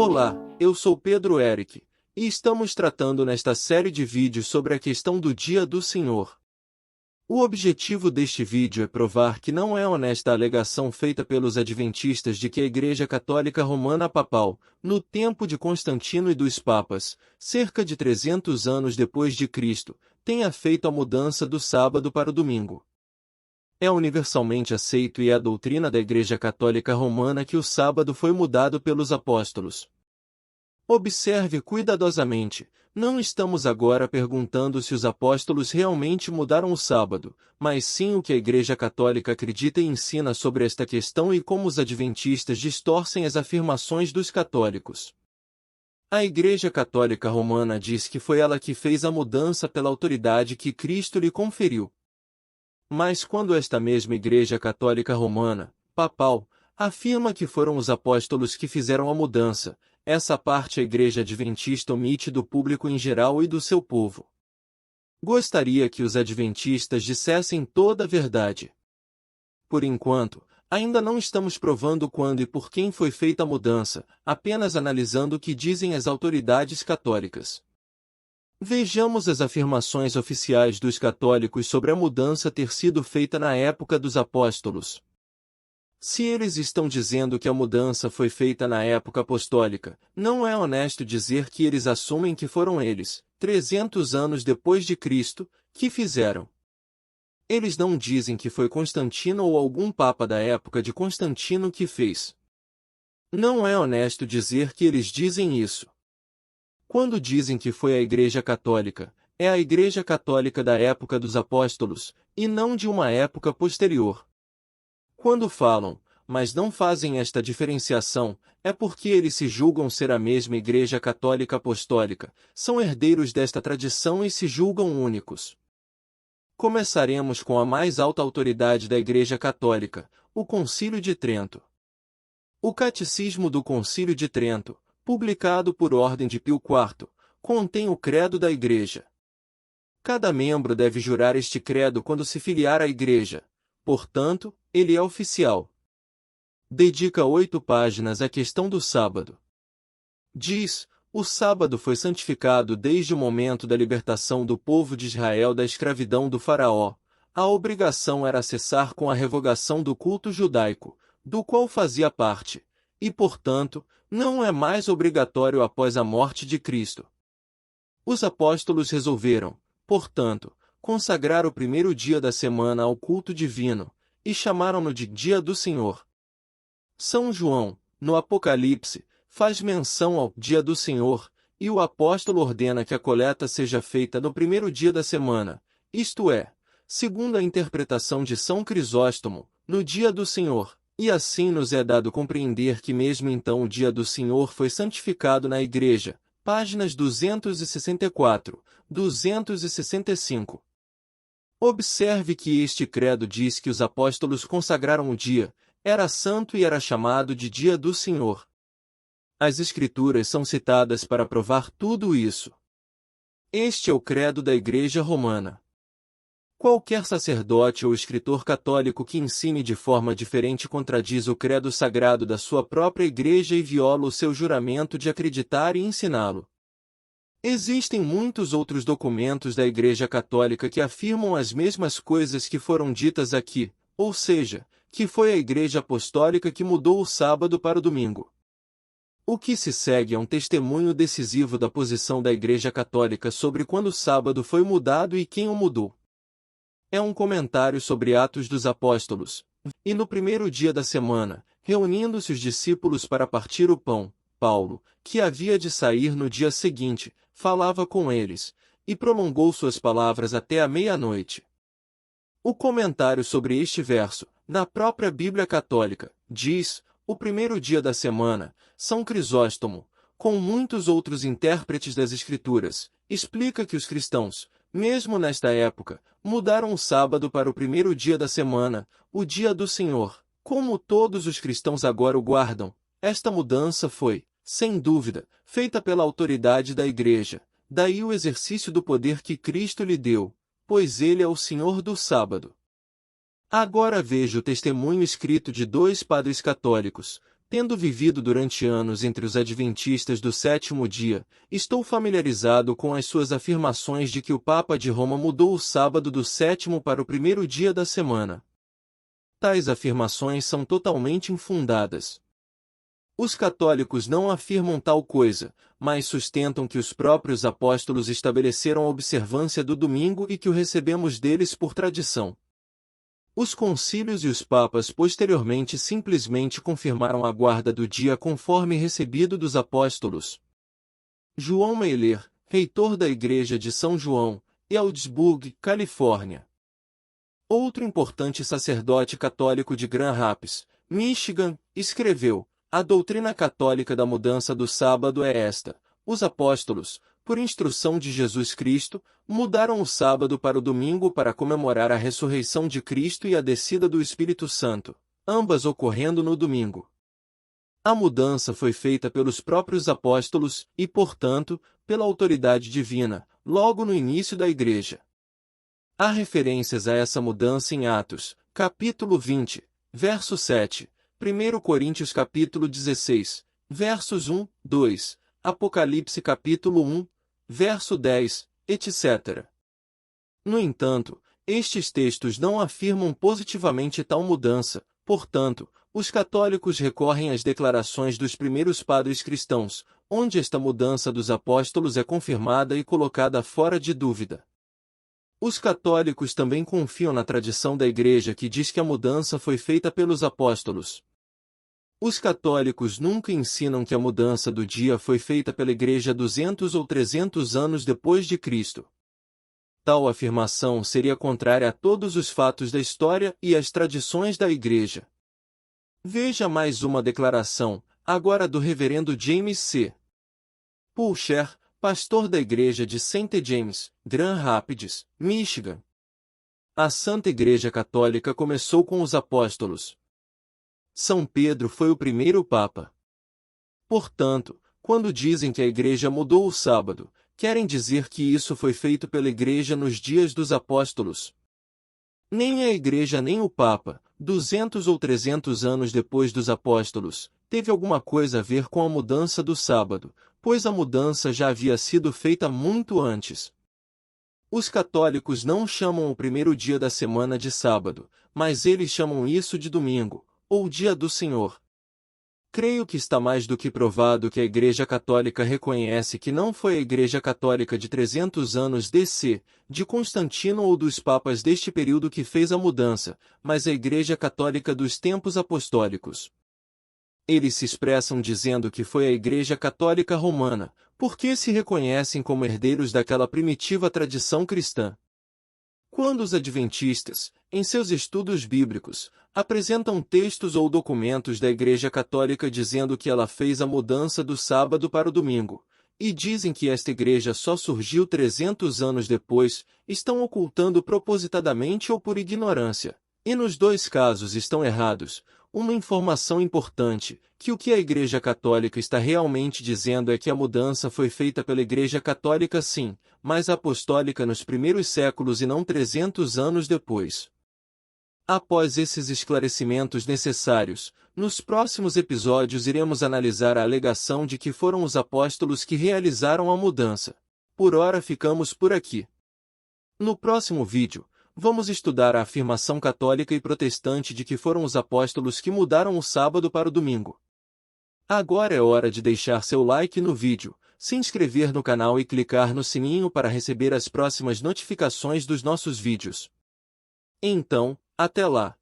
Olá, eu sou Pedro Eric, e estamos tratando nesta série de vídeos sobre a questão do Dia do Senhor. O objetivo deste vídeo é provar que não é honesta a alegação feita pelos adventistas de que a Igreja Católica Romana Papal, no tempo de Constantino e dos Papas, cerca de 300 anos depois de Cristo, tenha feito a mudança do sábado para o domingo. É universalmente aceito e é a doutrina da Igreja Católica Romana que o sábado foi mudado pelos apóstolos. Observe cuidadosamente, não estamos agora perguntando se os apóstolos realmente mudaram o sábado, mas sim o que a Igreja Católica acredita e ensina sobre esta questão e como os adventistas distorcem as afirmações dos católicos. A Igreja Católica Romana diz que foi ela que fez a mudança pela autoridade que Cristo lhe conferiu. Mas quando esta mesma Igreja Católica Romana, papal, afirma que foram os apóstolos que fizeram a mudança, essa parte a Igreja Adventista omite do público em geral e do seu povo. Gostaria que os adventistas dissessem toda a verdade. Por enquanto, ainda não estamos provando quando e por quem foi feita a mudança, apenas analisando o que dizem as autoridades católicas. Vejamos as afirmações oficiais dos católicos sobre a mudança ter sido feita na época dos apóstolos. Se eles estão dizendo que a mudança foi feita na época apostólica, não é honesto dizer que eles assumem que foram eles, 300 anos depois de Cristo, que fizeram. Eles não dizem que foi Constantino ou algum papa da época de Constantino que fez. Não é honesto dizer que eles dizem isso. Quando dizem que foi a Igreja Católica, é a Igreja Católica da época dos apóstolos, e não de uma época posterior. Quando falam, mas não fazem esta diferenciação, é porque eles se julgam ser a mesma Igreja Católica Apostólica, são herdeiros desta tradição e se julgam únicos. Começaremos com a mais alta autoridade da Igreja Católica, o Concílio de Trento. O Catecismo do Concílio de Trento, publicado por ordem de Pio IV, contém o credo da Igreja. Cada membro deve jurar este credo quando se filiar à Igreja, portanto, ele é oficial. Dedica 8 páginas à questão do sábado. Diz: o sábado foi santificado desde o momento da libertação do povo de Israel da escravidão do faraó. A obrigação era cessar com a revogação do culto judaico, do qual fazia parte, e, portanto, não é mais obrigatório após a morte de Cristo. Os apóstolos resolveram, portanto, consagrar o primeiro dia da semana ao culto divino, e chamaram-no de Dia do Senhor. São João, no Apocalipse, faz menção ao Dia do Senhor, e o apóstolo ordena que a coleta seja feita no primeiro dia da semana, isto é, segundo a interpretação de São Crisóstomo, no Dia do Senhor. E assim nos é dado compreender que mesmo então o Dia do Senhor foi santificado na Igreja, páginas 264, 265. Observe que este credo diz que os apóstolos consagraram o dia, era santo e era chamado de Dia do Senhor. As Escrituras são citadas para provar tudo isso. Este é o credo da Igreja Romana. Qualquer sacerdote ou escritor católico que ensine de forma diferente contradiz o credo sagrado da sua própria Igreja e viola o seu juramento de acreditar e ensiná-lo. Existem muitos outros documentos da Igreja Católica que afirmam as mesmas coisas que foram ditas aqui, ou seja, que foi a Igreja Apostólica que mudou o sábado para o domingo. O que se segue é um testemunho decisivo da posição da Igreja Católica sobre quando o sábado foi mudado e quem o mudou. É um comentário sobre Atos dos Apóstolos. E no primeiro dia da semana, reunindo-se os discípulos para partir o pão, Paulo, que havia de sair no dia seguinte, falava com eles, e prolongou suas palavras até a meia-noite. O comentário sobre este verso, na própria Bíblia Católica, diz: o primeiro dia da semana, São Crisóstomo, com muitos outros intérpretes das Escrituras, explica que os cristãos, mesmo nesta época, mudaram o sábado para o primeiro dia da semana, o Dia do Senhor. Como todos os cristãos agora o guardam, esta mudança foi, sem dúvida, feita pela autoridade da Igreja, daí o exercício do poder que Cristo lhe deu, pois ele é o Senhor do sábado. Agora veja o testemunho escrito de 2 padres católicos, Tendo vivido durante anos entre os adventistas do sétimo dia, estou familiarizado com as suas afirmações de que o Papa de Roma mudou o sábado do sétimo para o primeiro dia da semana. Tais afirmações são totalmente infundadas. Os católicos não afirmam tal coisa, mas sustentam que os próprios apóstolos estabeleceram a observância do domingo e que o recebemos deles por tradição. Os concílios e os papas posteriormente simplesmente confirmaram a guarda do dia conforme recebido dos apóstolos. João Meiler, reitor da Igreja de São João, Ealdsburg, Califórnia. Outro importante sacerdote católico de Grand Rapids, Michigan, escreveu: a doutrina católica da mudança do sábado é esta: os apóstolos, por instrução de Jesus Cristo, mudaram o sábado para o domingo para comemorar a ressurreição de Cristo e a descida do Espírito Santo, ambas ocorrendo no domingo. A mudança foi feita pelos próprios apóstolos e, portanto, pela autoridade divina, logo no início da Igreja. Há referências a essa mudança em Atos, capítulo 20, verso 7, 1 Coríntios capítulo 16, versos 1, 2, Apocalipse capítulo 1, verso 10, etc. No entanto, estes textos não afirmam positivamente tal mudança, portanto, os católicos recorrem às declarações dos primeiros padres cristãos, onde esta mudança dos apóstolos é confirmada e colocada fora de dúvida. Os católicos também confiam na tradição da Igreja que diz que a mudança foi feita pelos apóstolos. Os católicos nunca ensinam que a mudança do dia foi feita pela Igreja 200 ou 300 anos depois de Cristo. Tal afirmação seria contrária a todos os fatos da história e às tradições da Igreja. Veja mais uma declaração, agora do reverendo James C. Pulcher, pastor da Igreja de St. James, Grand Rapids, Michigan. A Santa Igreja Católica começou com os apóstolos. São Pedro foi o primeiro Papa. Portanto, quando dizem que a Igreja mudou o sábado, querem dizer que isso foi feito pela Igreja nos dias dos apóstolos. Nem a Igreja nem o Papa, 200 ou 300 anos depois dos apóstolos, teve alguma coisa a ver com a mudança do sábado, pois a mudança já havia sido feita muito antes. Os católicos não chamam o primeiro dia da semana de sábado, mas eles chamam isso de domingo, ou dia do Senhor. Creio que está mais do que provado que a Igreja Católica reconhece que não foi a Igreja Católica de 300 anos d.C., de Constantino ou dos papas deste período que fez a mudança, mas a Igreja Católica dos tempos apostólicos. Eles se expressam dizendo que foi a Igreja Católica Romana, porque se reconhecem como herdeiros daquela primitiva tradição cristã. Quando os adventistas, em seus estudos bíblicos, apresentam textos ou documentos da Igreja Católica dizendo que ela fez a mudança do sábado para o domingo, e dizem que esta igreja só surgiu 300 anos depois, estão ocultando propositadamente ou por ignorância. E nos dois casos estão errados. Uma informação importante, que o que a Igreja Católica está realmente dizendo é que a mudança foi feita pela Igreja Católica sim, mas apostólica nos primeiros séculos e não 300 anos depois. Após esses esclarecimentos necessários, nos próximos episódios iremos analisar a alegação de que foram os apóstolos que realizaram a mudança. Por ora ficamos por aqui. No próximo vídeo, vamos estudar a afirmação católica e protestante de que foram os apóstolos que mudaram o sábado para o domingo. Agora é hora de deixar seu like no vídeo, se inscrever no canal e clicar no sininho para receber as próximas notificações dos nossos vídeos. Então, até lá!